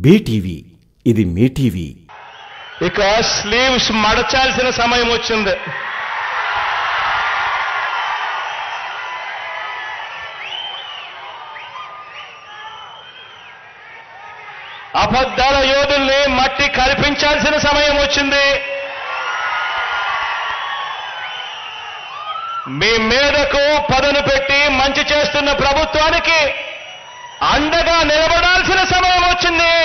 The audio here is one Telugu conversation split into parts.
బీటీవీ, ఇది మీ టీవీ. ఇక స్లీవ్స్ మడచాల్సిన సమయం వచ్చింది. అబద్ధాల యోధుల్ని మట్టి కల్పించాల్సిన సమయం వచ్చింది. మీ మీదకు పదును పెట్టి మంచి చేస్తున్న ప్రభుత్వానికి అండగా నిలబడాల్సిన సమయం వచ్చింది.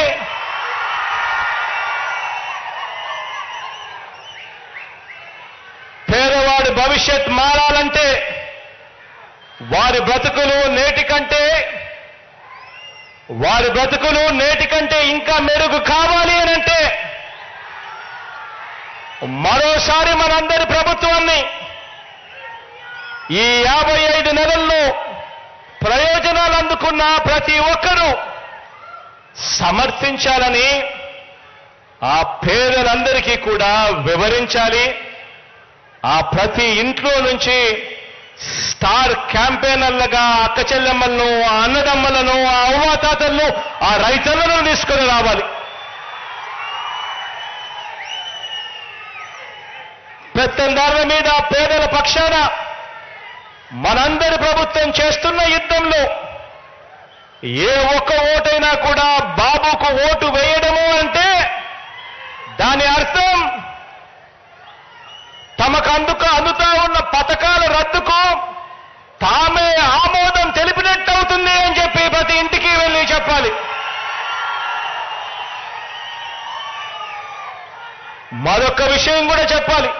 పేదవాడి భవిష్యత్ మారాలంటే, వారి బ్రతుకులు నేటి కంటే ఇంకా మెరుగు కావాలి అనంటే, మరోసారి మనందరి ప్రభుత్వాన్ని ఈ 55 నెలల్లో ప్రయోజనాలు అందుకున్న ప్రతి ఒక్కరూ సమర్థించాలని, ఆ పేదలందరికీ కూడా వివరించాలి. ఆ ప్రతి ఇంట్లో నుంచి స్టార్ క్యాంపెయినర్లుగా అక్క చెల్లెమ్మలను, ఆ అన్నదమ్మలను, ఆ అవ్వాతాతలను, ఆ రైతులను తీసుకొని రావాలి. పెత్తందారుల మీద పేదల పక్షాన మనందరి ప్రభుత్వం చేస్తున్న యుద్ధంలో ఏ ఒక్క ఓటైనా కూడా బాబుకు ఓటు వేయడము అంటే దాని అర్థం తమకు అందుతా ఉన్న పథకాల రద్దుకు తామే ఆమోదం తెలిపినట్టు అవుతుంది అని చెప్పి ప్రతి ఇంటికి వెళ్ళి చెప్పాలి. మరొక విషయం కూడా చెప్పాలి.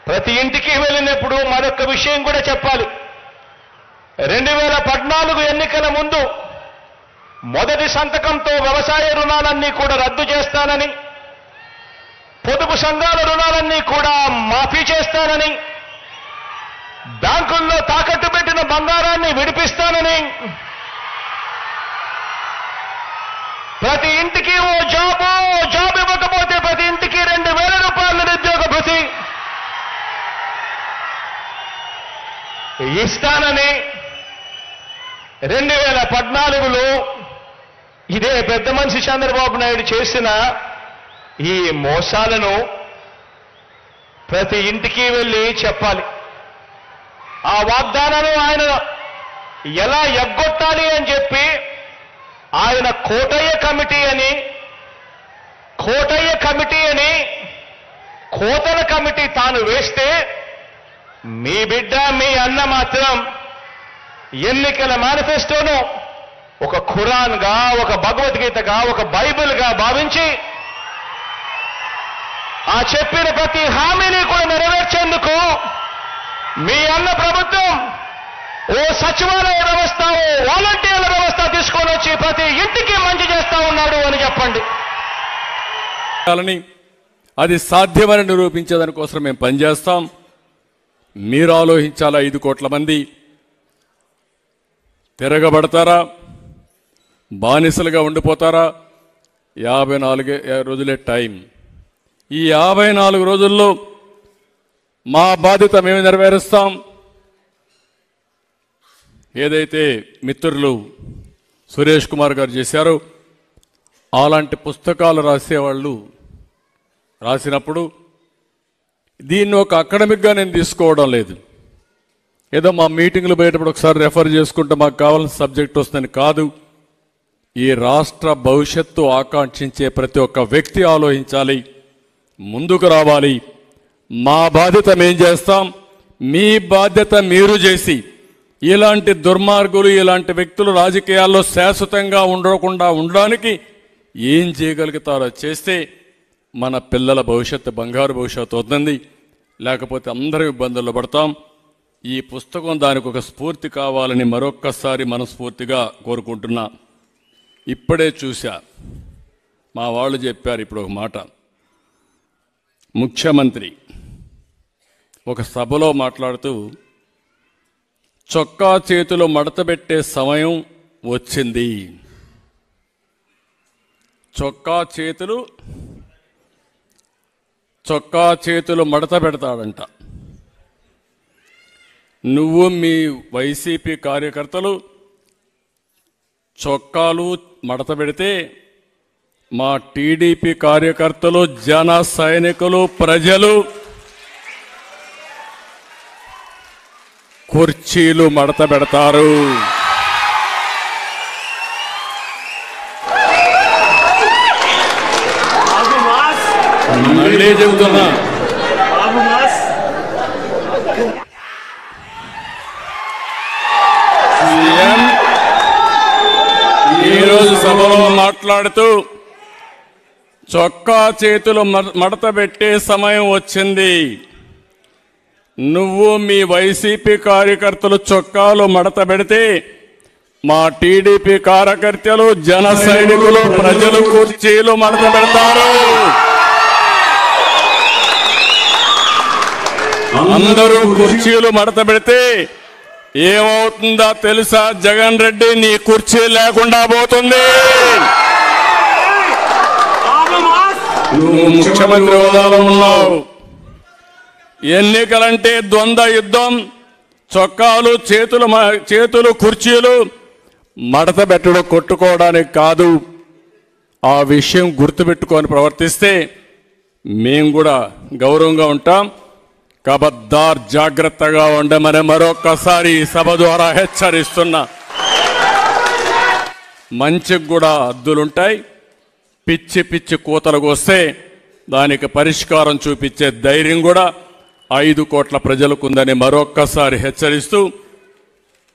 ప్రతి ఇంటికి వెళ్ళినప్పుడు మరొక విషయం కూడా చెప్పాలి. 2014 ఎన్నికల ముందు మొదటి సంతకంతో వ్యవసాయ రుణాలన్నీ కూడా రద్దు చేస్తానని, పొదుపు సంఘాల రుణాలన్నీ కూడా మాఫీ చేస్తానని, బ్యాంకుల్లో తాకట్టు పెట్టిన బంగారాన్ని విడిపిస్తానని, ప్రతి ఇంటికి ఓ జాబ్ ఇవ్వకపోతే ప్రతి ఇంటికి 2000 రూపాయల నిరుద్యోగ భృతి ఇస్తానని 2014లో ఇదే పెద్ద మనిషి చంద్రబాబు నాయుడు చేసిన ఈ మోసాలను ప్రతి ఇంటికి వెళ్ళి చెప్పాలి. ఆ వాగ్దానాలు ఆయన ఎలా ఎగ్గొట్టాలి అని చెప్పి ఆయన కోటయ్య కమిటీ అని కోతల కమిటీ తాను వేస్తే, మీ బిడ్డ మీ అన్న మాత్రం ఎన్నికల మేనిఫెస్టోను ఒక ఖురాన్గా, ఒక భగవద్గీతగా, ఒక బైబిల్గా భావించి ఆ చెప్పిన ప్రతి హామీని కూడా నెరవేర్చేందుకు మీ అన్న ప్రభుత్వం ఓ సచివాలయ వ్యవస్థ, ఓ వాలంటీర్ల వ్యవస్థ తీసుకొని వచ్చి ప్రతి ఇంటికి మంచి చేస్తా ఉన్నాడు అని చెప్పండి. అది సాధ్యమని నిరూపించేదానికోసం మేము పనిచేస్తాం. మీరు ఆలోచించాలా, 5 కోట్ల మంది తిరగబడతారా, బానిసలుగా ఉండిపోతారా? 54 రోజులే టైం. ఈ 54 రోజుల్లో మా బాధ్యత మేము నెరవేరుస్తాం. ఏదైతే మిత్రులు సురేష్ కుమార్ గారు చేశారో అలాంటి పుస్తకాలు రాసేవాళ్ళు రాసినప్పుడు దీన్ని ఒక అకాడమిక్గా నేను తీసుకోవడం లేదు. ఏదో మా మీటింగ్లు పోయేటప్పుడు ఒకసారి రెఫర్ చేసుకుంటే మాకు కావాల్సిన సబ్జెక్ట్ వస్తుందని కాదు. ఈ రాష్ట్ర భవిష్యత్తు ఆకాంక్షించే ప్రతి ఒక్క వ్యక్తి ఆలోచించాలి, ముందుకు రావాలి. మా బాధ్యత మేం చేస్తాం, మీ బాధ్యత మీరు చేసి ఇలాంటి దుర్మార్గులు, ఇలాంటి వ్యక్తులు రాజకీయాల్లో శాశ్వతంగా ఉండకుండా ఉండడానికి ఏం చేయగలుగుతారో చేస్తే మన పిల్లల భవిష్యత్తు బంగారు భవిష్యత్తు అవుతుంది. లేకపోతే అందరం ఇబ్బందుల్లో పడతాం. ఈ పుస్తకం దానికి ఒక స్ఫూర్తి కావాలని మరొక్కసారి మనస్ఫూర్తిగా కోరుకుంటున్నా. ఇప్పుడే చూశా, మా వాళ్ళు చెప్పారు ఇప్పుడు ఒక మాట. ముఖ్యమంత్రి ఒక సభలో మాట్లాడుతూ చొక్కా చేతులు మడతబెట్టే సమయం వచ్చింది, చొక్కా చేతులు చొక్కా చేతులు మడత పెడతాడంట. నువ్వు మీ వైసీపీ కార్యకర్తలు చొక్కాలు మడత పెడితే మా టీడీపీ కార్యకర్తలు, జన సైనికులు, ప్రజలు కుర్చీలు మడత పెడతారు. మళ్ళీ చెబుతున్నా, సీఎం ఈరోజు సభలో మాట్లాడుతూ చొక్కా చేతులు మడత పెట్టే సమయం వచ్చింది. నువ్వు మీ వైసీపీ కార్యకర్తలు చొక్కాలు మడత పెడితే మా టీడీపీ కార్యకర్తలు, జన సైనికులు, ప్రజలు కుర్చీలు మడత పెడతారు. అందరూ కుర్చీలు మడత పెడితే ఏమవుతుందో తెలుసా? జగన్ రెడ్డి నీ కుర్చీ లేకుండా పోతుంది. నువ్వు ముఖ్యమంత్రి హోదాలో ఉన్నావు. ఎన్నికలంటే ద్వంద్వ యుద్ధం. చొక్కాలు చేతులు కుర్చీలు మడత పెట్టడం కొట్టుకోవడానికి కాదు. ఆ విషయం గుర్తుపెట్టుకొని ప్రవర్తిస్తే మేము కూడా గౌరవంగా ఉంటాం. కబద్దార్, జాగ్రత్తగా ఉండమని మరొక్కసారి సభ ద్వారా హెచ్చరిస్తున్నా. మంచికి కూడా హద్దులుంటాయి. పిచ్చి పిచ్చి కూతలకు వస్తే దానికి పరిష్కారం చూపించే ధైర్యం కూడా 5 కోట్ల ప్రజలకు ఉందని మరొక్కసారి హెచ్చరిస్తూ,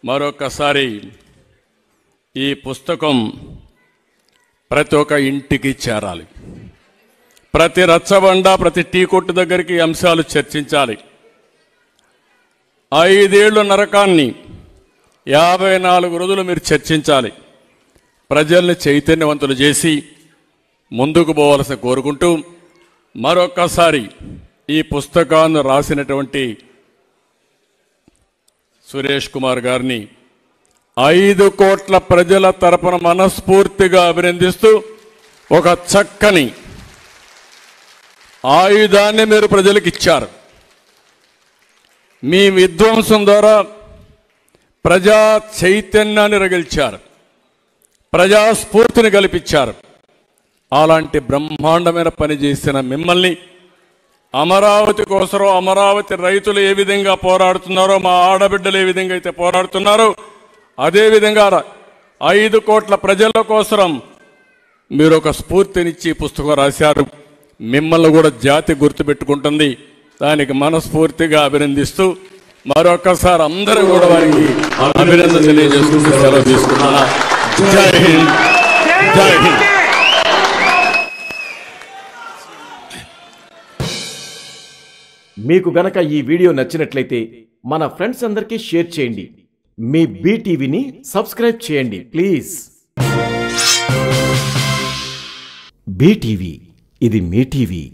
మరొక్కసారి ఈ పుస్తకం ప్రతి ఒక్క ఇంటికి చేరాలి. ప్రతి రచ్చబండ, ప్రతి టీ కొట్టు దగ్గరికి అంశాలు చర్చించాలి. 5 ఏళ్ల నరకాన్ని 54 రోజులు మీరు చర్చించాలి. ప్రజల్ని చైతన్యవంతులు చేసి ముందుకు పోవాల్సి కోరుకుంటూ, మరొక్కసారి ఈ పుస్తకాన్ని రాసినటువంటి సురేష్ కుమార్ గారిని 5 కోట్ల ప్రజల తరపున మనస్ఫూర్తిగా అభినందిస్తూ, ఒక చక్కని ఆయుధాన్ని మీరు ప్రజలకు ఇచ్చారు. మీ విధ్వంసం ద్వారా ప్రజా చైతన్యాన్ని రగిల్చారు, ప్రజాస్ఫూర్తిని కల్పించారు. అలాంటి బ్రహ్మాండమైన పని చేసిన మిమ్మల్ని, అమరావతి కోసం అమరావతి రైతులు ఏ విధంగా పోరాడుతున్నారో, మా ఆడబిడ్డలు ఏ విధంగా అయితే పోరాడుతున్నారో, అదేవిధంగా 5 కోట్ల ప్రజల కోసం మీరు ఒక స్ఫూర్తినిచ్చి పుస్తకం రాశారు. మిమ్మల్ని కూడా జాతి గుర్తుపెట్టుకుంటుంది. దానికి మనస్ఫూర్తిగా అభినందిస్తూ మరొకసారి అందరూ కూడా వారికి అభినందన తెలియజేసుకుంటూ సెలవు తీసుకున్నా. జై హింద్, జై హింద్. మీకు గనక ఈ వీడియో నచ్చినట్లయితే మన ఫ్రెండ్స్ అందరికీ షేర్ చేయండి. మీ బీటీవీని సబ్స్క్రైబ్ చేయండి ప్లీజ్. బీటీవీ, ఇది మీ టీవీ.